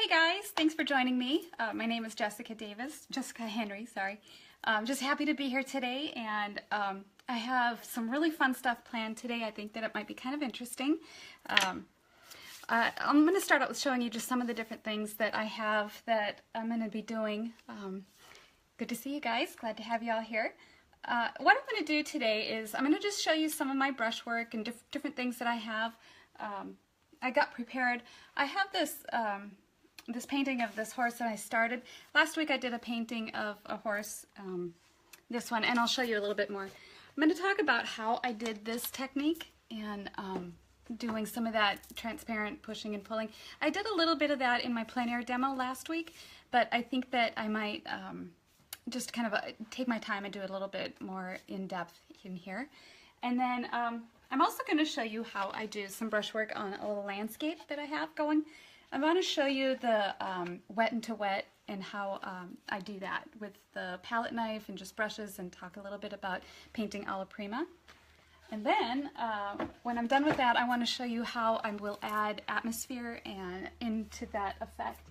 Hey guys, thanks for joining me. My name is Jessica Henry, sorry. Just happy to be here today, and I have some really fun stuff planned today. I think that it might be kind of interesting. I'm going to start out with showing you just some of the different things that I have that I'm going to be doing. Good to see you guys, glad to have you all here. What I'm going to do today is I'm going to just show you some of my brushwork and different things that I have. I got prepared. I have this this painting of this horse that I started. Last week I did a painting of a horse, this one, and I'll show you a little bit more. I'm going to talk about how I did this technique and doing some of that transparent pushing and pulling. I did a little bit of that in my plein air demo last week, but I think that I might just kind of take my time and do it a little bit more in depth in here. And then I'm also going to show you how I do some brushwork on a little landscape that I have going. I'm going to show you the wet into wet and how I do that with the palette knife and just brushes, and talk a little bit about painting alla prima. And then when I'm done with that, I want to show you how I will add atmosphere and into that effect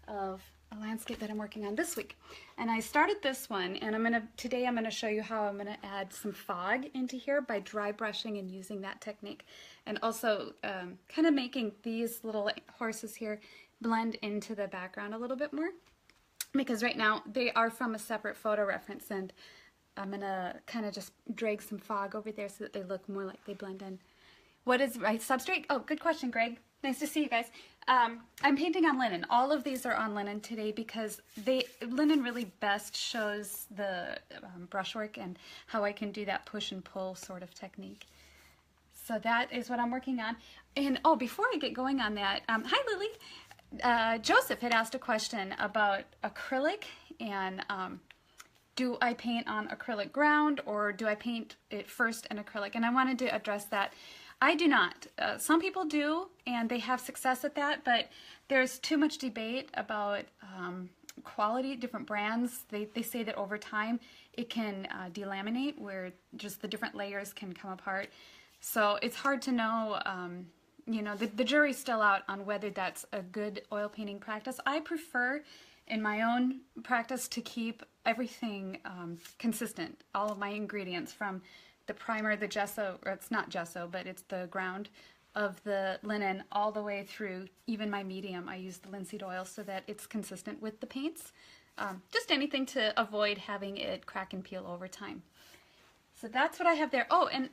of a landscape that I'm working on this week. And I started this one, and today I'm going to show you how I'm going to add some fog into here by dry brushing and using that technique, and also kind of making these little horses here blend into the background a little bit more, because right now they are from a separate photo reference, and I'm going to kind of just drag some fog over there so that they look more like they blend in. What is my substrate? Oh, good question, Greg. Nice to see you guys. I'm painting on linen. All of these are on linen today because linen really best shows the brushwork and how I can do that push and pull sort of technique. So that is what I'm working on. And oh, before I get going on that, hi Lily. Joseph had asked a question about acrylic, and do I paint on acrylic ground or do I paint it first in acrylic? And I wanted to address that. I do not. Some people do, and they have success at that, but there's too much debate about quality, different brands. They say that over time it can delaminate, where just the different layers can come apart. So it's hard to know, you know, the jury's still out on whether that's a good oil painting practice. I prefer, in my own practice, to keep everything consistent, all of my ingredients, from the primer, the gesso, or it's not gesso, but it's the ground of the linen, all the way through even my medium. I use the linseed oil so that it's consistent with the paints. Just anything to avoid having it crack and peel over time. So that's what I have there. Oh, and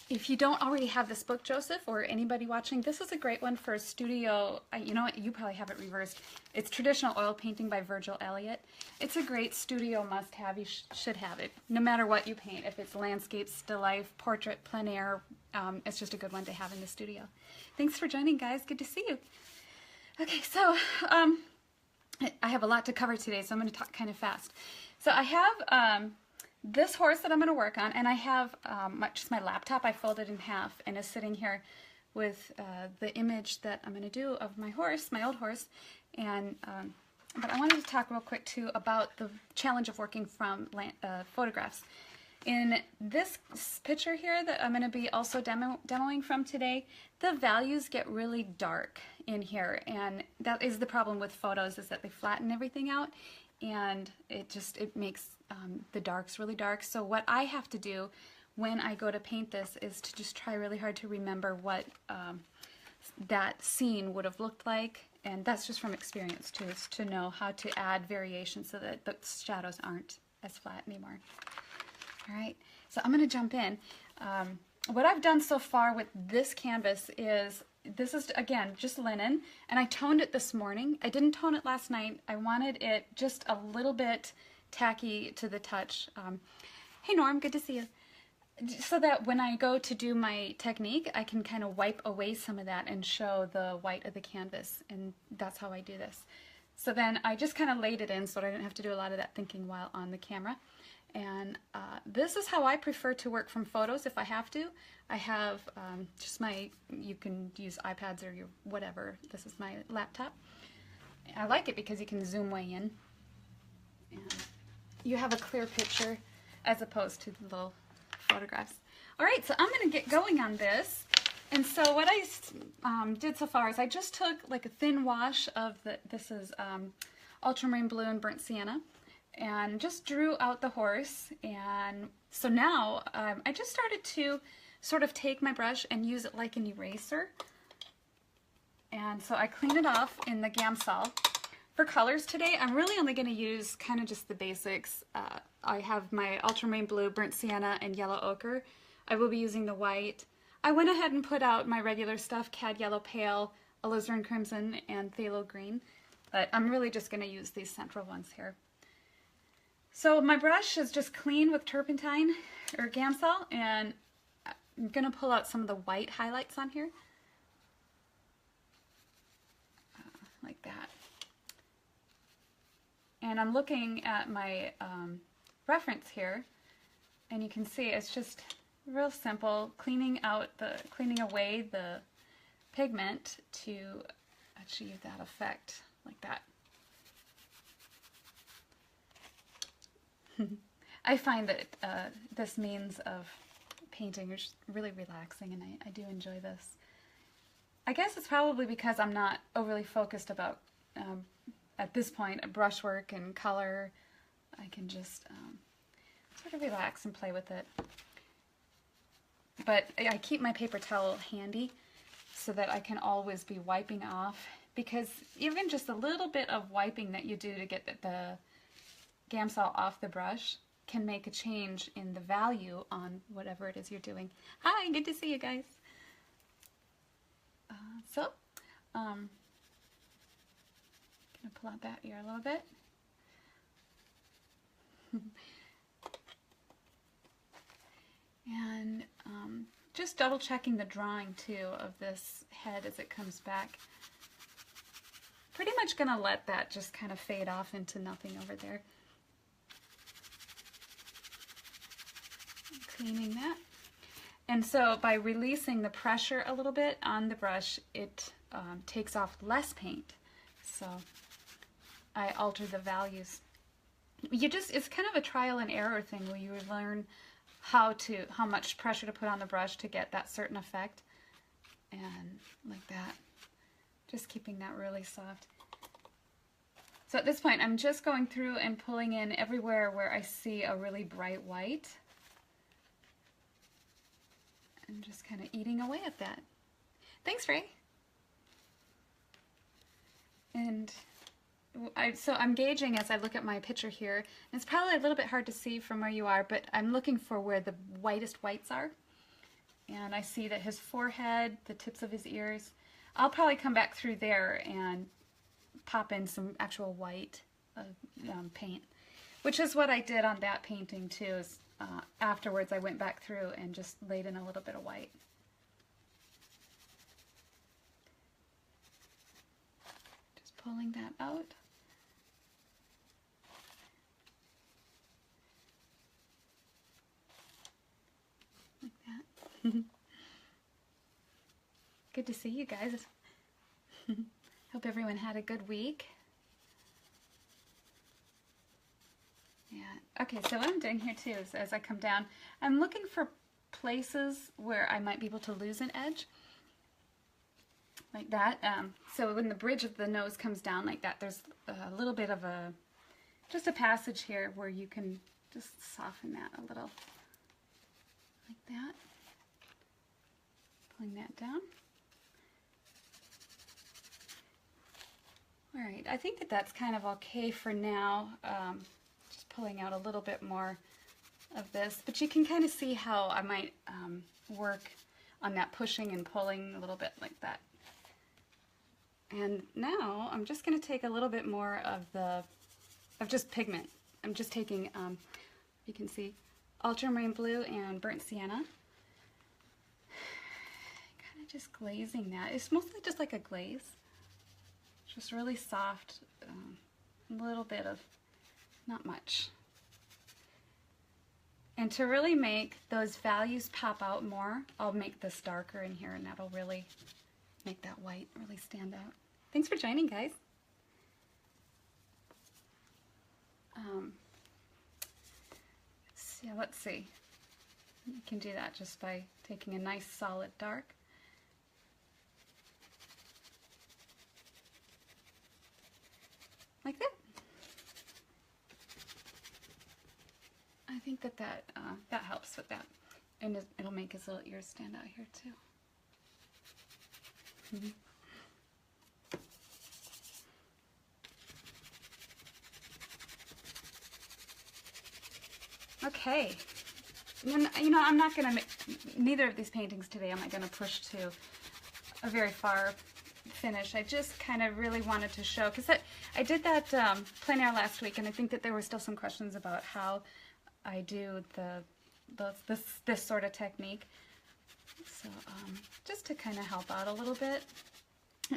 if you don't already have this book, Joseph, or anybody watching, this is a great one for a studio. You know what, you probably have it reversed. It's Traditional Oil Painting by Virgil Elliott. It's a great studio must-have. You should have it, no matter what you paint. If it's landscape, still life, portrait, plein air, it's just a good one to have in the studio. Thanks for joining, guys. Good to see you. Okay, so I have a lot to cover today, so I'm going to talk kind of fast. So I have this horse that I'm going to work on, and I have just my laptop. I folded in half and is sitting here with the image that I'm going to do of my horse, my old horse. And but I wanted to talk real quick too about the challenge of working from photographs. In this picture here that I'm going to be also demoing from today, the values get really dark in here, and that is the problem with photos, is that they flatten everything out, and it makes the darks really dark. So what I have to do when I go to paint this is to just try really hard to remember what that scene would have looked like, and that's just from experience too, is to know how to add variation so that the shadows aren't as flat anymore. All right, so I'm going to jump in. What I've done so far with this canvas is, this is, again, just linen, and I toned it this morning. I didn't tone it last night. I wanted it just a little bit tacky to the touch. Hey Norm, good to see you. So that when I go to do my technique, I can kind of wipe away some of that and show the white of the canvas, and that's how I do this. So then I just kind of laid it in so that I didn't have to do a lot of that thinking while on the camera. And this is how I prefer to work from photos if I have to. I have just you can use iPads or your whatever. This is my laptop. I like it because you can zoom way in. And you have a clear picture as opposed to the little photographs. All right, so I'm going to get going on this. And so what I did so far is I just took like a thin wash of this is ultramarine blue and burnt sienna, and just drew out the horse. And so now I just started to sort of take my brush and use it like an eraser. And so I clean it off in the Gamsol. For colors today, I'm really only going to use kind of just the basics. I have my ultramarine blue, burnt sienna, and yellow ochre. I will be using the white. I went ahead and put out my regular stuff, cad yellow pale, alizarin crimson, and phthalo green. But I'm really just going to use these central ones here. So my brush is just clean with turpentine or Gamsol, and I'm going to pull out some of the white highlights on here. Like that. And I'm looking at my reference here, and you can see it's just real simple, cleaning away the pigment to achieve that effect, like that. I find that this means of painting is really relaxing, and I do enjoy this. I guess it's probably because I'm not overly focused about, at this point, brushwork and color. I can just sort of relax and play with it. But I keep my paper towel handy so that I can always be wiping off, because even just a little bit of wiping that you do to get the Gamsol off the brush can make a change in the value on whatever it is you're doing. Hi, good to see you guys. I'm gonna pull out that ear a little bit. And just double checking the drawing too of this head as it comes back. Pretty much gonna let that just kind of fade off into nothing over there. Cleaning that. And so by releasing the pressure a little bit on the brush, it takes off less paint. So I alter the values. It's kind of a trial and error thing where you learn how much pressure to put on the brush to get that certain effect. And like that. Just keeping that really soft. So at this point, I'm just going through and pulling in everywhere where I see a really bright white. And just kind of eating away at that. Thanks, Ray. And so I'm gauging as I look at my picture here. And it's probably a little bit hard to see from where you are, but I'm looking for where the whitest whites are. And I see that his forehead, the tips of his ears, I'll probably come back through there and pop in some actual white paint, which is what I did on that painting too. Is afterwards I went back through and just laid in a little bit of white. Just pulling that out. Like that. Good to see you guys. Hope everyone had a good week. Yeah. Okay, so what I'm doing here too is as I come down, I'm looking for places where I might be able to lose an edge. Like that. So when the bridge of the nose comes down like that, there's a little bit of just a passage here where you can just soften that a little. Like that. Pulling that down. Alright, I think that that's kind of okay for now. Just pulling out a little bit more of this, but you can kind of see how I might work on that pushing and pulling a little bit like that. And now I'm just going to take a little bit more of just pigment. I'm just taking, you can see, ultramarine blue and burnt sienna. Kind of just glazing that. It's mostly just like a glaze. Just really soft, a little bit of, not much. And to really make those values pop out more, I'll make this darker in here, and that'll really make that white really stand out. Thanks for joining, guys. So let's see. You can do that just by taking a nice solid dark. that that helps with that. And it'll make his little ears stand out here too. Okay. And, you know, I'm not going to make, neither of these paintings today am I going to push to a very far finish. I just kind of really wanted to show, because I did that plein air last week, and I think that there were still some questions about how I do this sort of technique. So just to kind of help out a little bit,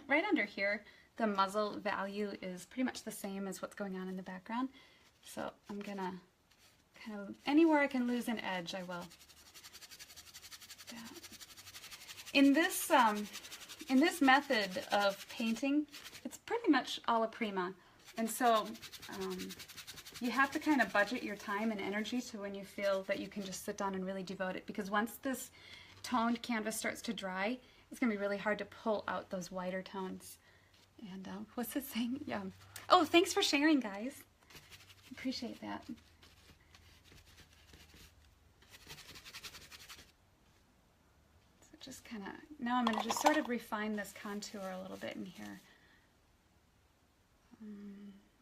right under here, the muzzle value is pretty much the same as what's going on in the background. So I'm going to kind of, anywhere I can lose an edge, I will. In this method of painting, it's pretty much alla prima. And so you have to kind of budget your time and energy to when you feel that you can just sit down and really devote it. Because once this toned canvas starts to dry, it's going to be really hard to pull out those whiter tones. And what's it saying? Yeah. Oh, thanks for sharing, guys. Appreciate that. So just kind of, now I'm going to just sort of refine this contour a little bit in here.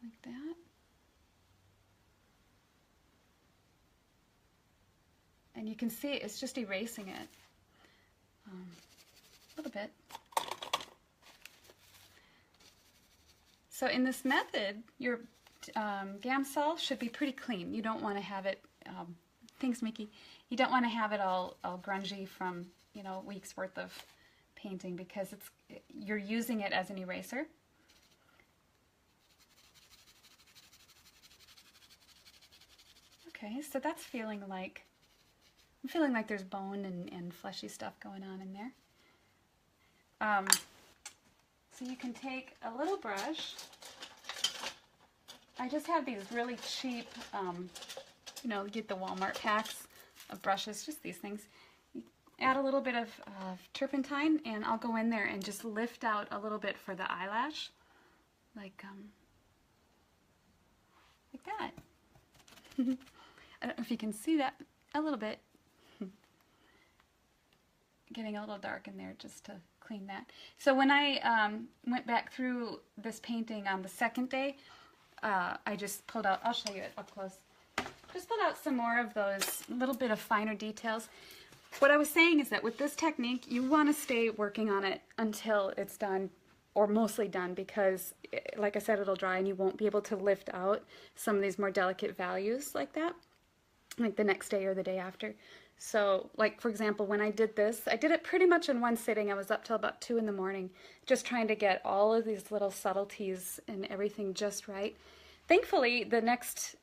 Like that. And you can see it's just erasing it a little bit. So in this method, your Gamsol should be pretty clean. You don't want to have it, thanks Mickey, you don't want to have it all grungy from, you know, weeks worth of painting, because you're using it as an eraser. Okay, so that's feeling like, I'm feeling like there's bone and fleshy stuff going on in there. So you can take a little brush. I just have these really cheap, you know, get the Walmart packs of brushes, just these things. Add a little bit of turpentine, and I'll go in there and just lift out a little bit for the eyelash, like that. I don't know if you can see that a little bit. Getting a little dark in there just to clean that. So when I went back through this painting on the second day, I just pulled out, I'll show you it up close, just pulled out some more of those little bit of finer details. What I was saying is that with this technique, you want to stay working on it until it's done, or mostly done, because like I said, it'll dry and you won't be able to lift out some of these more delicate values like that, like the next day or the day after. So, like, for example, when I did this, I did it pretty much in one sitting. I was up till about 2 in the morning, just trying to get all of these little subtleties and everything just right. Thankfully, the next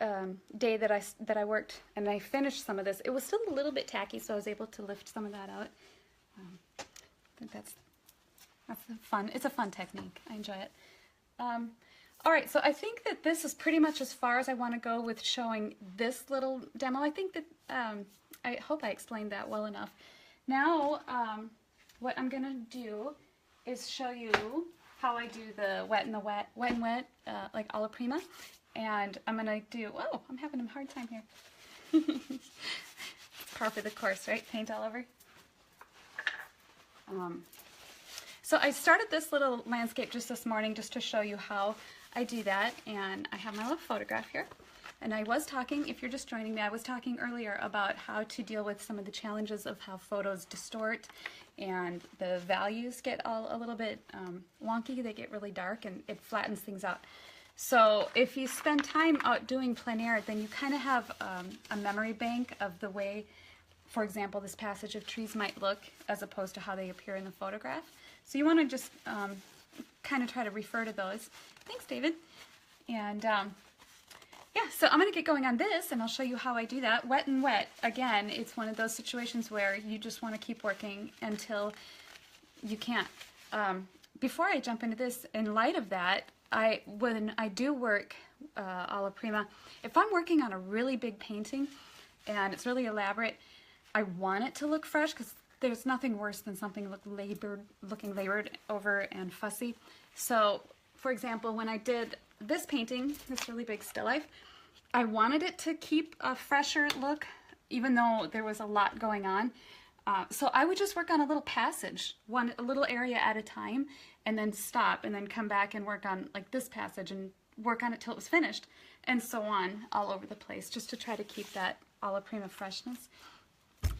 day that I worked and I finished some of this, it was still a little bit tacky, so I was able to lift some of that out. I think that's fun. It's a fun technique. I enjoy it. All right, so I think that this is pretty much as far as I want to go with showing this little demo. I think that I hope I explained that well enough. Now, what I'm going to do is show you how I do the wet and wet, like alla prima. And I'm going to do, oh, I'm having a hard time here. It's par for the course, right? Paint all over. So I started this little landscape just this morning just to show you how I do that. And I have my little photograph here. And I was talking, if you're just joining me, I was talking earlier about how to deal with some of the challenges of how photos distort and the values get all a little bit wonky. They get really dark and it flattens things out. So if you spend time out doing plein air, then you kind of have a memory bank of the way, for example, this passage of trees might look as opposed to how they appear in the photograph. So you want to just kind of try to refer to those. Thanks, David. And yeah, so I'm going to get going on this, and I'll show you how I do that. Wet and wet, again, it's one of those situations where you just want to keep working until you can't. Before I jump into this, in light of that, when I do work alla prima, if I'm working on a really big painting and it's really elaborate, I want it to look fresh, because there's nothing worse than something looking labored over and fussy. So, for example, when I did this painting, this really big still life, I wanted it to keep a fresher look, even though there was a lot going on. So I would just work on a little passage, a little area at a time, and then stop, and then come back and work on like this passage and work on it till it was finished, and so on all over the place, just to try to keep that alla prima freshness.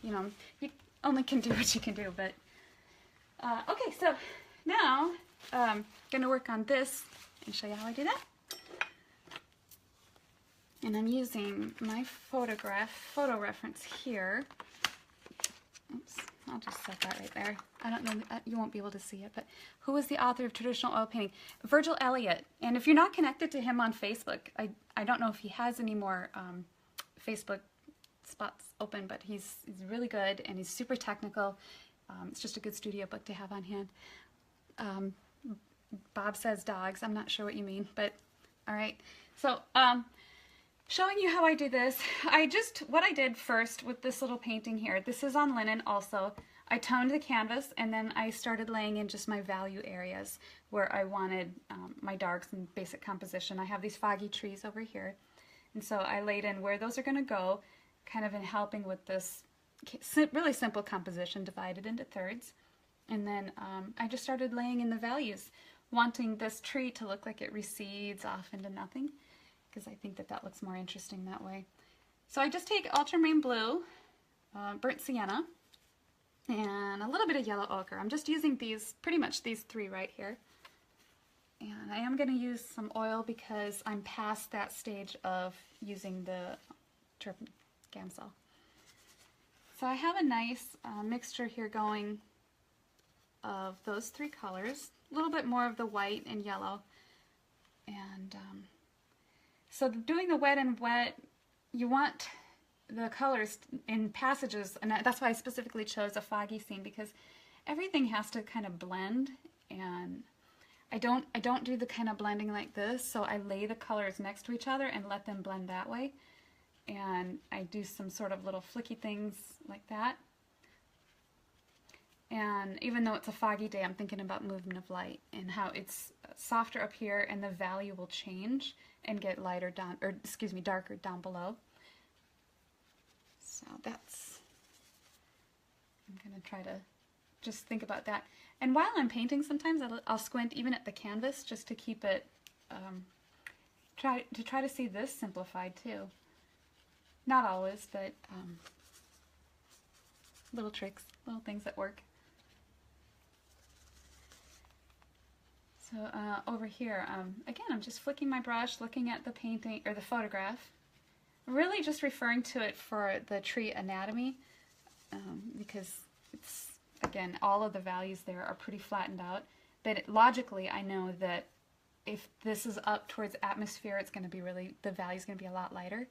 You know, you only can do what you can do, but okay, so now I'm gonna work on this and show you how I do that. And I'm using my photo reference here. Oops, I'll just set that right there. I don't know, you won't be able to see it, but who is the author of traditional oil painting? Virgil Elliott. And if you're not connected to him on Facebook, I don't know if he has any more Facebook spots open, but he's really good and he's super technical. It's just a good studio book to have on hand. Bob says dogs. I'm not sure what you mean, but all right. So, showing you how I do this, what I did first with this little painting here, this is on linen also. I toned the canvas and then I started laying in just my value areas where I wanted my darks and basic composition. I have these foggy trees over here, and so I laid in where those are going to go, kind of in helping with this really simple composition divided into thirds. And then I just started laying in the values, wanting this tree to look like it recedes off into nothing, because I think that that looks more interesting that way. So I just take ultramarine blue, burnt sienna, and a little bit of yellow ochre. I'm just using these, pretty much these three right here. And I am going to use some oil because I'm past that stage of using the Gamsol. So I have a nice mixture here going of those three colors, a little bit more of the white and yellow. And so doing the wet and wet, you want the colors in passages, and that's why I specifically chose a foggy scene, because everything has to kind of blend, and I don't do the kind of blending like this, so I lay the colors next to each other and let them blend that way. And I do some sort of little flicky things like that. And even though it's a foggy day, I'm thinking about movement of light and how it's softer up here and the value will change and get lighter down, or excuse me, darker down below. So I'm going to try to just think about that. And while I'm painting, sometimes I'll squint even at the canvas just to keep it, try to see this simplified too. Not always, but little tricks, little things that work. So over here, again, I'm just flicking my brush, looking at the painting, or the photograph, really just referring to it for the tree anatomy, because it's, again, all of the values there are pretty flattened out, but logically I know that if this is up towards atmosphere, it's going to be really, the value's going to be a lot lighter,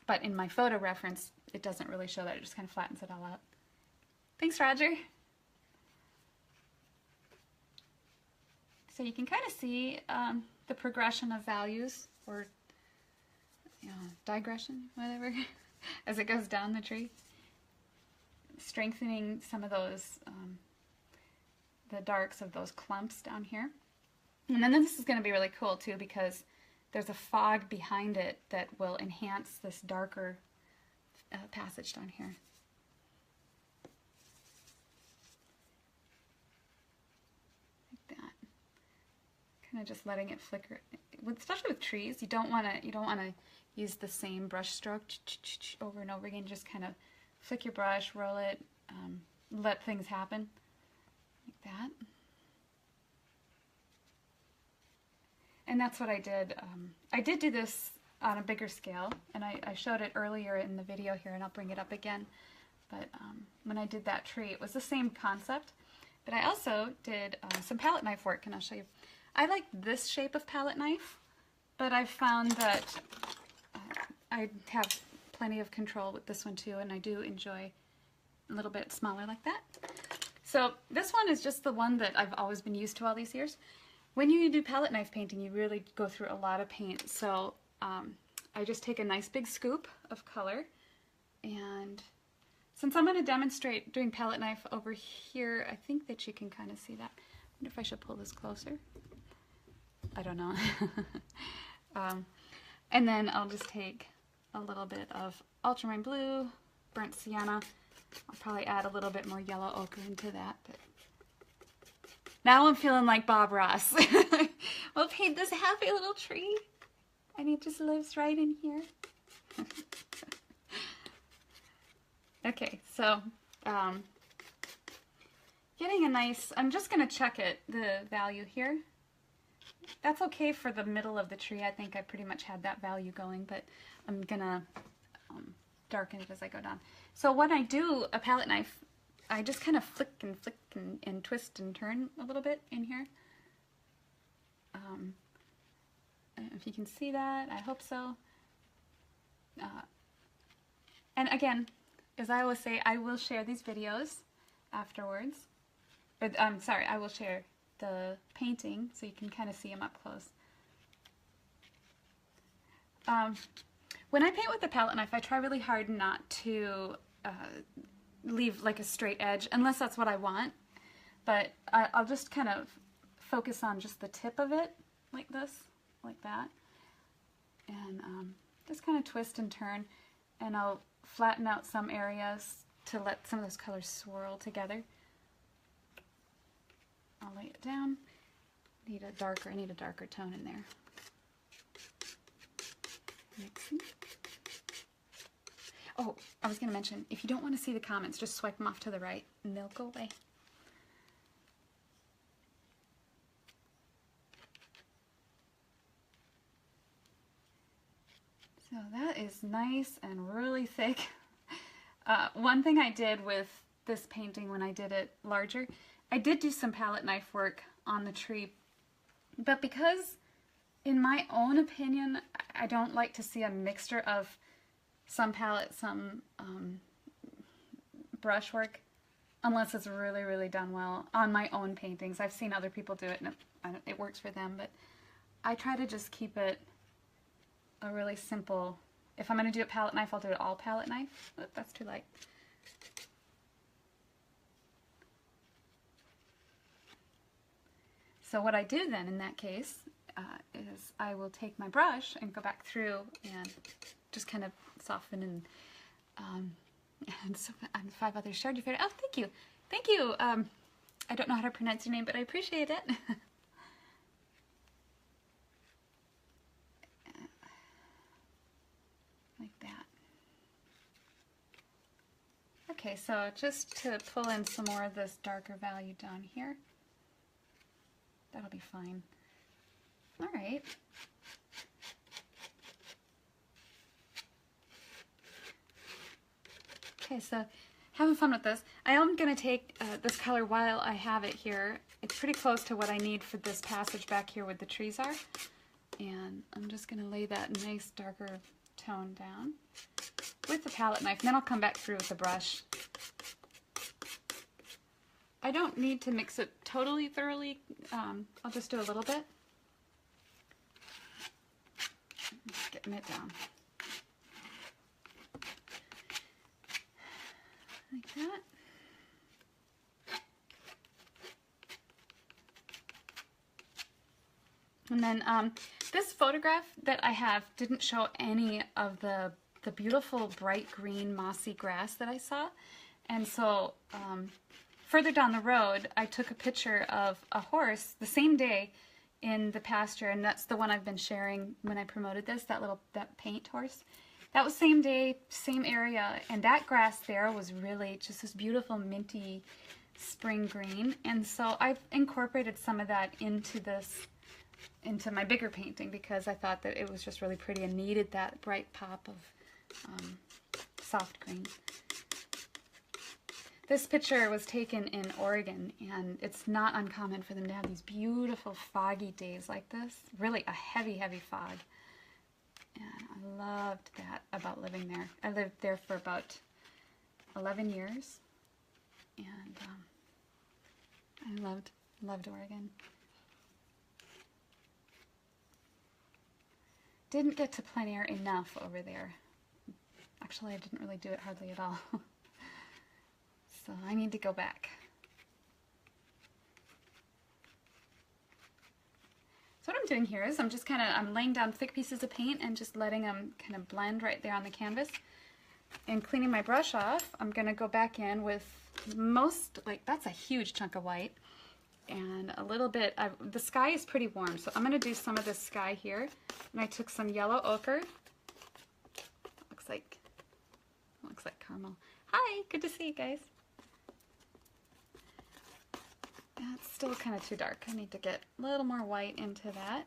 but in my photo reference, it doesn't really show that, it just kind of flattens it all out. Thanks, Roger. So you can kind of see the progression of values, or digression, whatever, as it goes down the tree. Strengthening some of those, the darks of those clumps down here. And then this is going to be really cool too, because there's a fog behind it that will enhance this darker passage down here. Kind of just letting it flicker, especially with trees. You don't want to use the same brush stroke over and over again. Just kind of flick your brush, roll it, let things happen like that. And that's what I did. I did do this on a bigger scale, and I showed it earlier in the video here, and I'll bring it up again. But when I did that tree, it was the same concept. But I also did some palette knife work, and I'll show you. I like this shape of palette knife, but I've found that I have plenty of control with this one too, and I do enjoy a little bit smaller like that. So this one is just the one that I've always been used to all these years. When you do palette knife painting, you really go through a lot of paint, so I just take a nice big scoop of color, and since I'm going to demonstrate doing palette knife over here, I think that you can kind of see that. I wonder if I should pull this closer. I don't know. And then I'll just take a little bit of ultramarine blue, burnt sienna. I'll probably add a little bit more yellow ochre into that. But now I'm feeling like Bob Ross. We'll paint this happy little tree. And it just lives right in here. Okay, so getting a nice, I'm just going to check it, the value here. That's okay for the middle of the tree. I think I pretty much had that value going, but I'm going to darken it as I go down. So when I do a palette knife, I just kind of flick and twist and turn a little bit in here. If you can see that, I hope so. And again, as I always say, I will share these videos afterwards. But I'm sorry, I will share the painting so you can kind of see them up close. When I paint with the palette knife, I try really hard not to leave like a straight edge, unless that's what I want. But I'll just kind of focus on just the tip of it, like this, like that. And just kind of twist and turn, and I'll flatten out some areas to let some of those colors swirl together. I'll lay it down. I need a darker tone in there. Mixing. Oh, I was going to mention, if you don't want to see the comments, just swipe them off to the right and they'll go away. So that is nice and really thick. One thing I did with this painting when I did it larger, I did do some palette knife work on the tree, but because in my own opinion, I don't like to see a mixture of some palette, some brushwork, unless it's really, really done well on my own paintings. I've seen other people do it and it works for them, but I try to just keep it a really simple. If I'm going to do it palette knife, I'll do it all palette knife. But that's too light. So what I do then in that case is I will take my brush and go back through and just kind of soften and so, 5 others shared your favorite. Oh, thank you. Thank you. I don't know how to pronounce your name, but I appreciate it. Like that. Okay, so just to pull in some more of this darker value down here. That'll be fine. All right. Okay, so having fun with this. I am going to take this color while I have it here. It's pretty close to what I need for this passage back here where the trees are. And I'm just going to lay that nice darker tone down with the palette knife. And then I'll come back through with the brush. I don't need to mix it totally thoroughly. I'll just do a little bit. Getting it down. Like that. And then this photograph that I have didn't show any of the beautiful bright green mossy grass that I saw. And so further down the road, I took a picture of a horse the same day in the pasture, and that's the one I've been sharing when I promoted this, that paint horse. That was same day, same area, and that grass there was really just this beautiful minty spring green. And so I've incorporated some of that into my bigger painting because I thought that it was just really pretty and needed that bright pop of soft green. This picture was taken in Oregon, and it's not uncommon for them to have these beautiful foggy days like this. Really a heavy, heavy fog. And I loved that about living there. I lived there for about 11 years, and I loved Oregon. Didn't get to plein air enough over there. Actually, I didn't really do it hardly at all. So I need to go back. So what I'm doing here is I'm laying down thick pieces of paint and just letting them kind of blend right there on the canvas. And cleaning my brush off, I'm going to go back in with that's a huge chunk of white. And a little bit, the sky is pretty warm, so I'm going to do some of this sky here. And I took some yellow ochre. Looks like caramel. Hi, good to see you guys. That's still kind of too dark. I need to get a little more white into that.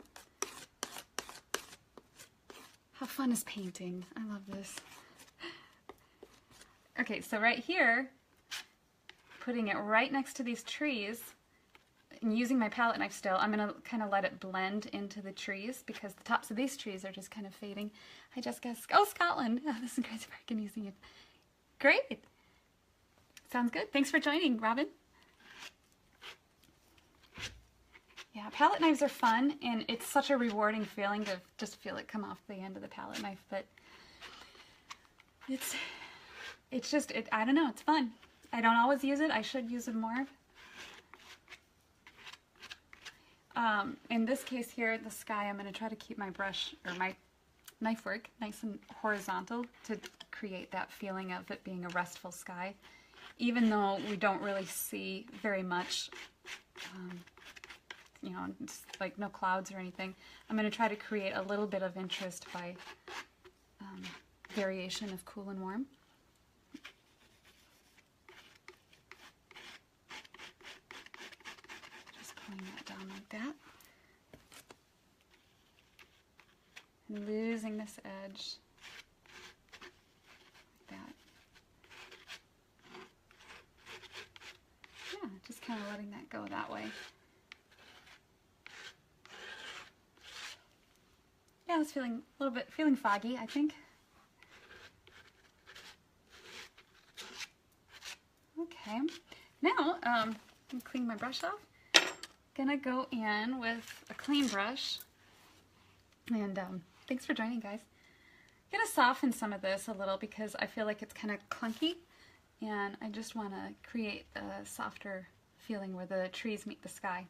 How fun is painting? I love this. Okay, so right here, putting it right next to these trees, and using my palette knife still, I'm going to kind of let it blend into the trees because the tops of these trees are just kind of fading. Hi, Jessica. Oh, Scotland. Oh, this is crazy. I can using it. Great. Sounds good. Thanks for joining, Robin. Yeah, palette knives are fun, and it's such a rewarding feeling to just feel it come off the end of the palette knife, but I don't know, it's fun. I don't always use it. I should use it more. In this case here, the sky, I'm going to try to keep my brush, or my knife work, nice and horizontal to create that feeling of it being a restful sky, even though we don't really see very much, you know, it's like no clouds or anything. I'm going to try to create a little bit of interest by variation of cool and warm. That down like that. And losing this edge like that. Yeah, just kind of letting that go that way. Yeah, I was feeling a little bit foggy, I think. Okay, now I'm cleaning my brush off. Gonna go in with a clean brush, and thanks for joining, guys. Gonna soften some of this a little because I feel like it's kind of clunky, and I just want to create a softer feeling where the trees meet the sky,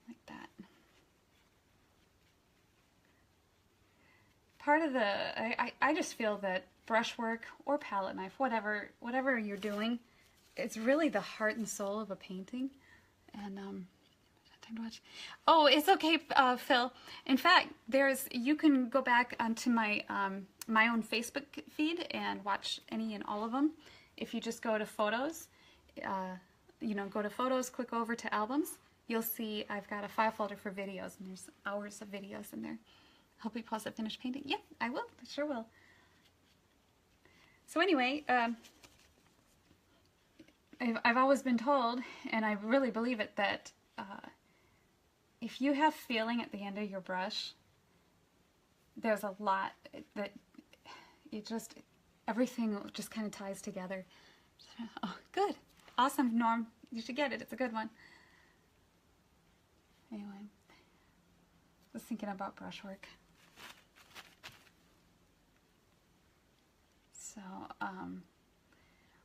like that. Part of I just feel that brushwork or palette knife, whatever you're doing, it's really the heart and soul of a painting. And time to watch. Oh, it's okay, Phil. In fact, you can go back onto my my own Facebook feed and watch any and all of them. If you just go to photos, you know, go to photos, click over to albums, you'll see I've got a file folder for videos, and there's hours of videos in there. Hope we pause at finished painting. Yep, I will. I sure will. So anyway, I've always been told, and I really believe it, that if you have feeling at the end of your brush, there's a lot that everything just kind of ties together. Oh, good. Awesome, Norm. You should get it. It's a good one. Anyway, I was thinking about brushwork. So,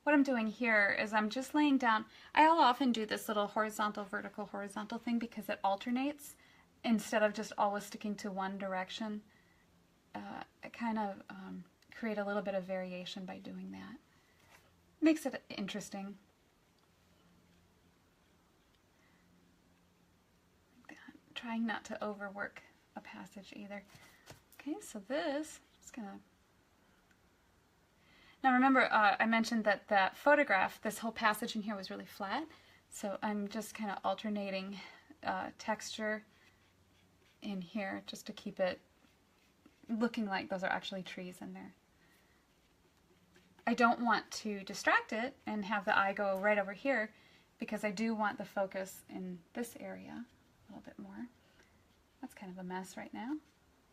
what I'm doing here is I'm just laying down, I'll often do this little horizontal, vertical, horizontal thing because it alternates instead of just always sticking to one direction. I kind of create a little bit of variation by doing that. Makes it interesting. Like that. Trying not to overwork a passage either. Okay, so this, I'm just gonna... Now remember, I mentioned that that photograph, this whole passage in here was really flat, so I'm just kind of alternating texture in here just to keep it looking like those are actually trees in there. I don't want to distract it and have the eye go right over here because I do want the focus in this area a little bit more. That's kind of a mess right now.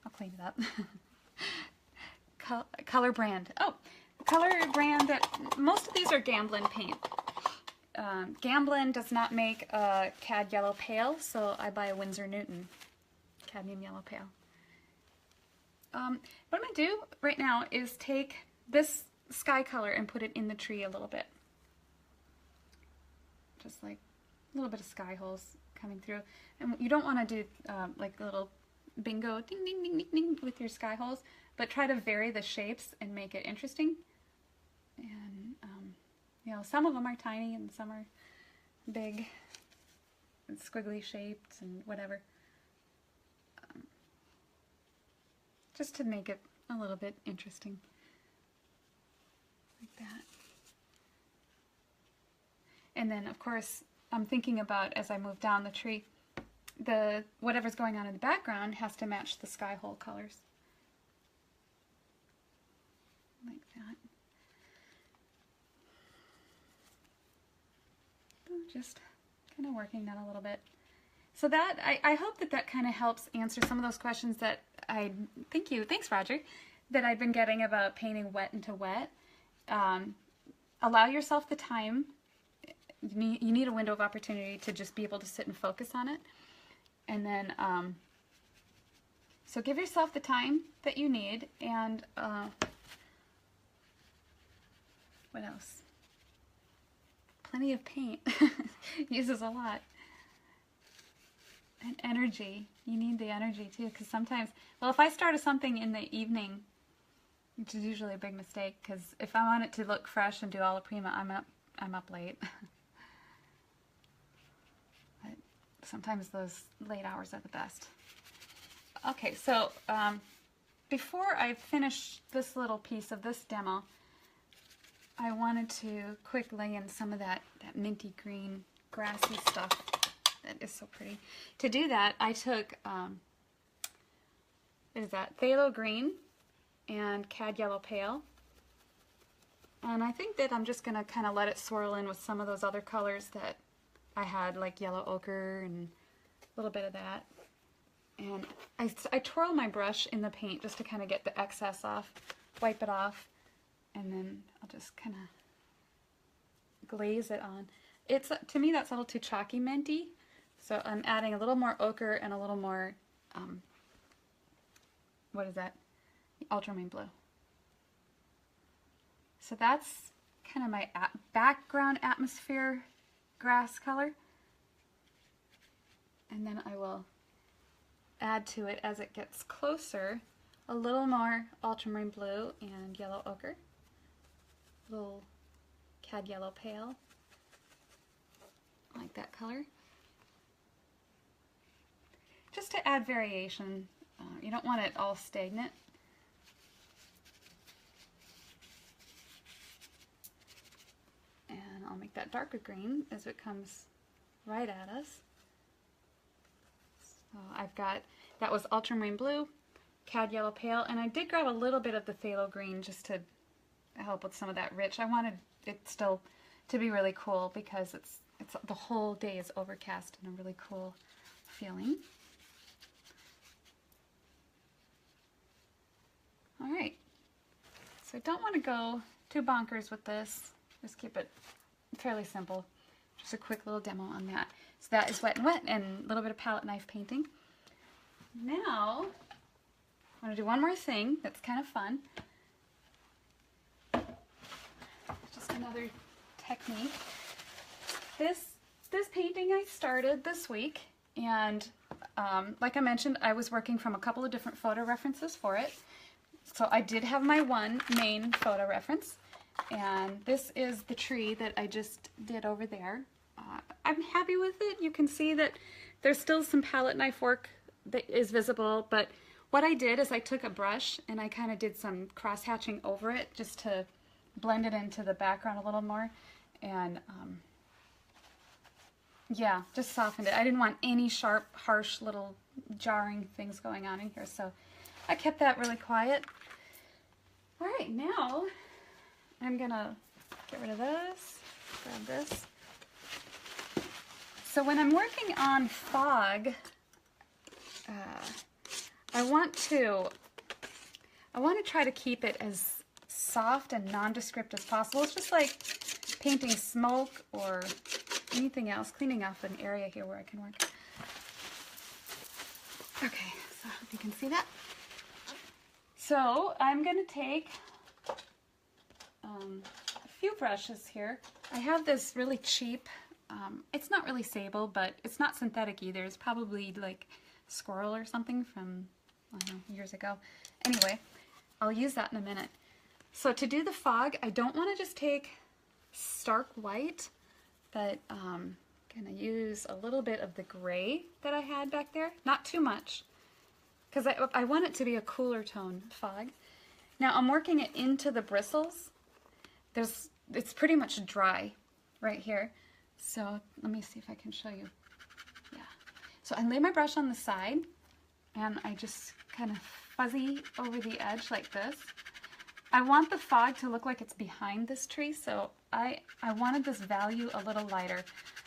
I'll clean it up. Color brand. Oh! Color brand that most of these are Gamblin paint. Gamblin does not make a cad yellow pale, so I buy a Winsor Newton cadmium yellow pale. What I'm going to do right now is take this sky color and put it in the tree a little bit. Just like a little bit of sky holes coming through. And you don't want to do like a little bingo ding ding ding ding ding with your sky holes, but try to vary the shapes and make it interesting. And you know, some of them are tiny and some are big and squiggly shaped and whatever. Just to make it a little bit interesting. Like that. And then of course I'm thinking about, as I move down the tree, whatever's going on in the background has to match the sky hole colors. Like that. Just kind of working that a little bit. So that, I hope that that kind of helps answer some of those questions that thanks Roger, that I've been getting about painting wet into wet. Allow yourself the time. You need a window of opportunity to just be able to sit and focus on it. And then, so give yourself the time that you need, and what else? Plenty of paint. Uses a lot. And energy. You need the energy too, because sometimes, well, if I start something in the evening, which is usually a big mistake, because if I want it to look fresh and do alla prima, I'm up late. But sometimes those late hours are the best. Okay, so before I finish this little piece of this demo, I wanted to quick lay in some of that minty green grassy stuff that is so pretty. To do that, I took what is that, phthalo green and cad yellow pale, and I think that I'm just gonna kind of let it swirl in with some of those other colors that I had, like yellow ochre and a little bit of that. And I twirl my brush in the paint just to kind of get the excess off, wipe it off, and then I'll just kind of glaze it on. It's, to me, that's a little too chalky minty, so I'm adding a little more ochre and a little more, what is that? Ultramarine blue. So that's kind of my background atmosphere grass color. And then I will add to it as it gets closer a little more ultramarine blue and yellow ochre. Little cad yellow pale. I like that color. Just to add variation. You don't want it all stagnant. And I'll make that darker green as it comes right at us. So I've got, that was ultramarine blue, cad yellow pale, and I did grab a little bit of the phthalo green just to help with some of that rich. I wanted it still to be really cool because it's the whole day is overcast and a really cool feeling. All right, so I don't want to go too bonkers with this. Just keep it fairly simple. Just a quick little demo on that. So that is wet and wet and a little bit of palette knife painting. Now, I want to do one more thing that's kind of fun. Just another technique. This painting I started this week, and like I mentioned, I was working from a couple of different photo references for it. So I did have my one main photo reference, and this is the tree that I just did over there. I'm happy with it. You can see that there's still some palette knife work that is visible, but what I did is I took a brush and I kind of did some cross hatching over it just to blend it into the background a little more, and yeah, just softened it. I didn't want any sharp, harsh little jarring things going on in here, so I kept that really quiet. All right, now I'm gonna get rid of this, grab this. So when I'm working on fog, I want to try to keep it as soft and nondescript as possible. It's just like painting smoke or anything else, cleaning off an area here where I can work. Okay, so I hope you can see that. So I'm going to take a few brushes here. I have this really cheap it's not really sable, but it's not synthetic either. It's probably like squirrel or something from, I don't know, years ago. Anyway, I'll use that in a minute. So to do the fog, I don't want to just take stark white, but I'm going to use a little bit of the gray that I had back there. Not too much, because I want it to be a cooler tone fog. Now I'm working it into the bristles. It's pretty much dry right here. So let me see if I can show you. Yeah. So I lay my brush on the side and I just kind of fuzzy over the edge like this. I want the fog to look like it's behind this tree, so I wanted this value a little lighter.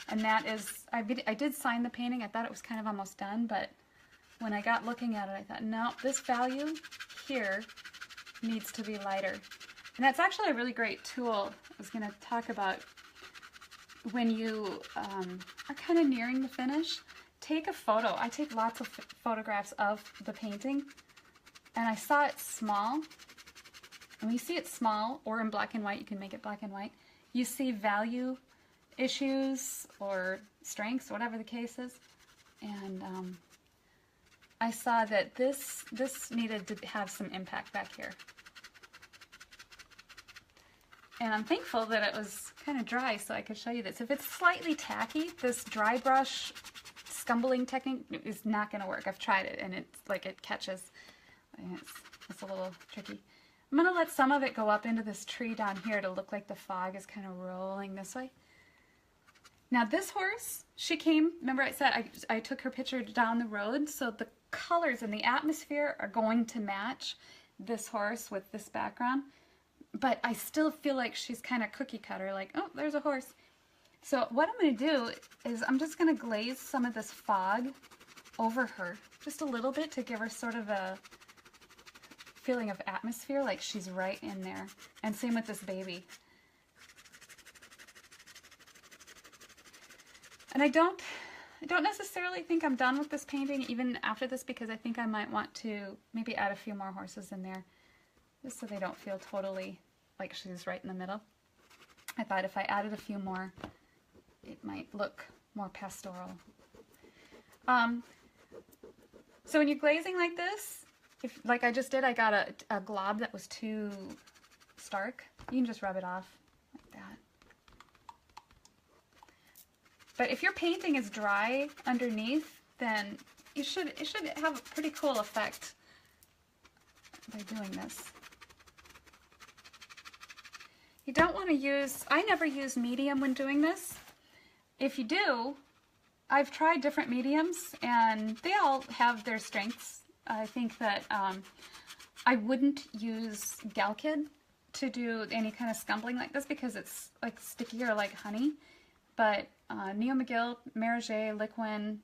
And that is, I did sign the painting. I thought it was kind of almost done, but when I got looking at it, I thought, no, this value here needs to be lighter. And that's actually a really great tool. I was going to talk about when you are kind of nearing the finish. Take a photo. I take lots of photographs of the painting, and I saw it small. And when you see it small or in black and white, you can make it black and white. You see value issues or strengths, whatever the case is. And I saw that this needed to have some impact back here. And I'm thankful that it was kind of dry so I could show you this. If it's slightly tacky, this dry brush scumbling technique is not going to work. I've tried it and it's like it catches. And it's a little tricky. I'm going to let some of it go up into this tree down here to look like the fog is kind of rolling this way. Now this horse, she came, remember I said I took her picture down the road, so the colors and the atmosphere are going to match this horse with this background, but I still feel like she's kind of cookie cutter, like, oh, there's a horse. So what I'm going to do is I'm just going to glaze some of this fog over her, just a little bit to give her sort of a feeling of atmosphere, like she's right in there. And same with this baby. And I don't necessarily think I'm done with this painting even after this, because I think I might want to maybe add a few more horses in there, just so they don't feel totally like she's right in the middle. I thought if I added a few more, it might look more pastoral. So when you're glazing like this, if, like I just did, I got a glob that was too stark, you can just rub it off like that. But if your painting is dry underneath, then it should have a pretty cool effect by doing this. You don't want to use, I never use medium when doing this. If you do, I've tried different mediums and they all have their strengths. I think that I wouldn't use Galkid to do any kind of scumbling like this because it's like stickier like honey. But Neo McGill, Marager, Liquin,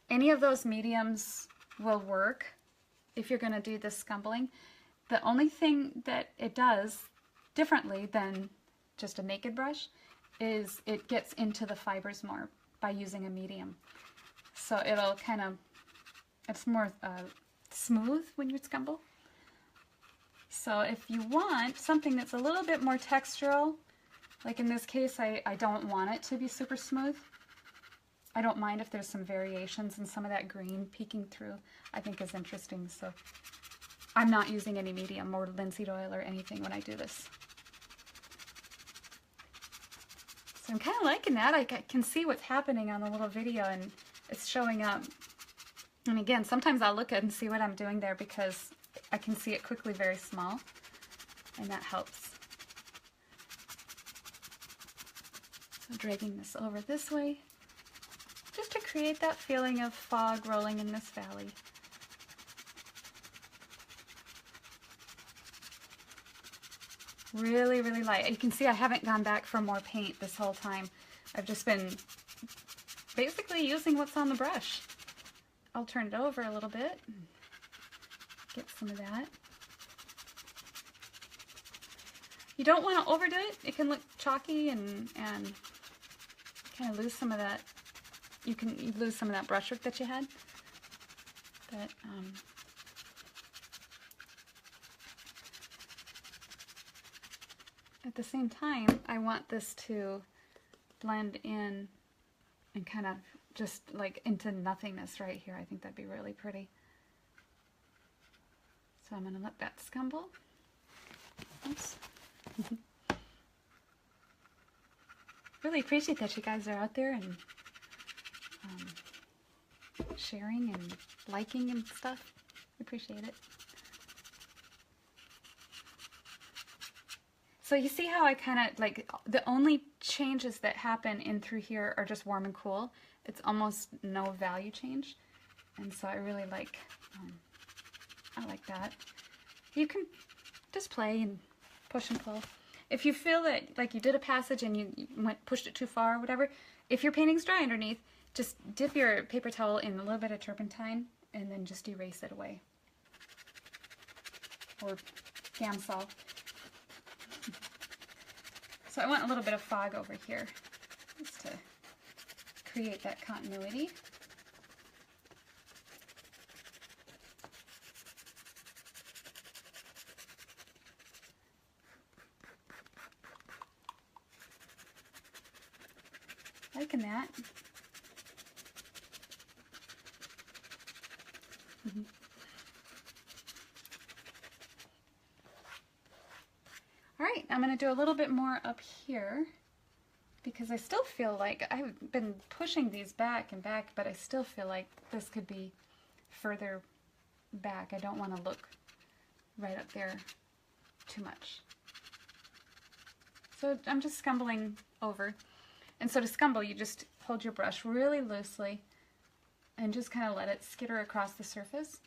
any of those mediums will work if you're going to do this scumbling. The only thing that it does differently than just a naked brush is it gets into the fibers more by using a medium. So it'll kind of, it's more smooth when you scumble. So if you want something that's a little bit more textural, like in this case, I don't want it to be super smooth. I don't mind if there's some variations and some of that green peeking through, I think is interesting. So I'm not using any medium or linseed oil or anything when I do this. So I'm kind of liking that. I can see what's happening on the little video and it's showing up. And again, sometimes I'll look at it and see what I'm doing there because I can see it quickly very small, and that helps. So dragging this over this way, just to create that feeling of fog rolling in this valley. Really, really light. You can see I haven't gone back for more paint this whole time. I've just been basically using what's on the brush. I'll turn it over a little bit, get some of that. You don't want to overdo it. It can look chalky and kind of lose some of that. You lose some of that brushwork that you had. But at the same time, I want this to blend in and kind of just like into nothingness right here. I think that'd be really pretty. So I'm going to let that scumble. Oops. Really appreciate that you guys are out there and sharing and liking and stuff. Appreciate it. So you see how I kind of like the only changes that happen in through here are just warm and cool. It's almost no value change, and so I really like I like that. You can just play and push and pull. If you feel that like you did a passage and you pushed it too far or whatever, if your painting's dry underneath, just dip your paper towel in a little bit of turpentine and then just erase it away. Or Gamsol. So I want a little bit of fog over here just to create that continuity. Liking that. All right, I'm going to do a little bit more up here because I still feel like I've been pushing these back and back, but I still feel like this could be further back. I don't want to look right up there too much. So I'm just scumbling over. And so to scumble, you just hold your brush really loosely and just kind of let it skitter across the surface.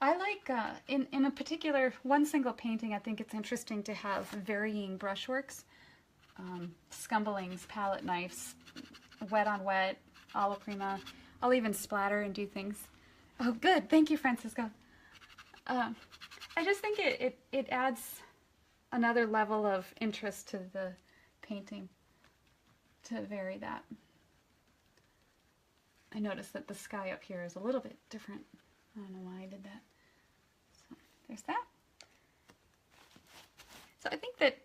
I like, in a particular, one single painting, I think it's interesting to have varying brushworks, scumblings, palette knives, wet on wet, alla prima. I'll even splatter and do things. Oh, good. Thank you, Francisco. I just think it adds another level of interest to the painting to vary that. I noticed that the sky up here is a little bit different. I don't know why I did that. So there's that. So I think that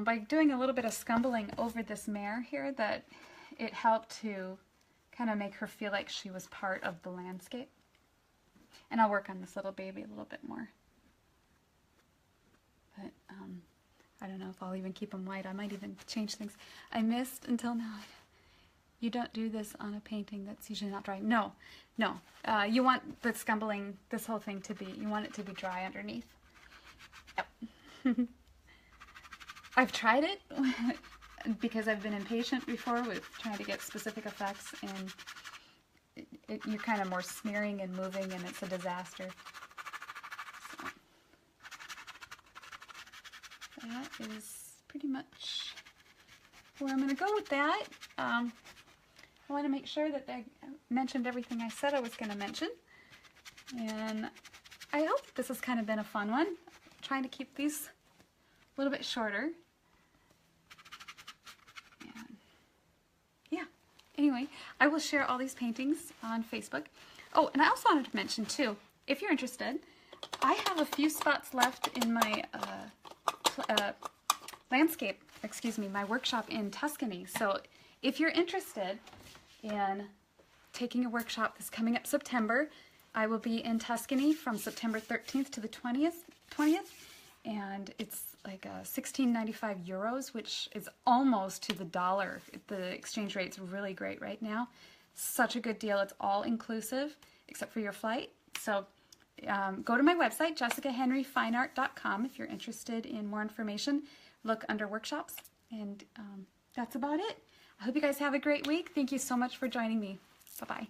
by doing a little bit of scumbling over this mare here, that it helped to kind of make her feel like she was part of the landscape. And I'll work on this little baby a little bit more. But I don't know if I'll even keep them white. I might even change things. I missed until now. You don't do this on a painting that's usually not dry. No, no. You want the scumbling, this whole thing to be, you want it to be dry underneath. Yep. I've tried it because I've been impatient before with trying to get specific effects, and you're kind of more smearing and moving, and it's a disaster. So that is pretty much where I'm going to go with that. I want to make sure that I mentioned everything I said I was going to mention. And I hope this has kind of been a fun one. I'm trying to keep these a little bit shorter. And yeah, anyway, I will share all these paintings on Facebook. Oh, and I also wanted to mention too, if you're interested, I have a few spots left in my my workshop in Tuscany. So if you're interested in taking a workshop that's coming up September, I will be in Tuscany from September 13th to the 20th, and it's like €16.95 euros, which is almost to the dollar. The exchange rate's really great right now. Such a good deal. It's all inclusive except for your flight. So go to my website, jessicahenryfineart.com, if you're interested in more information. Look under workshops, and that's about it. I hope you guys have a great week. Thank you so much for joining me. Bye-bye.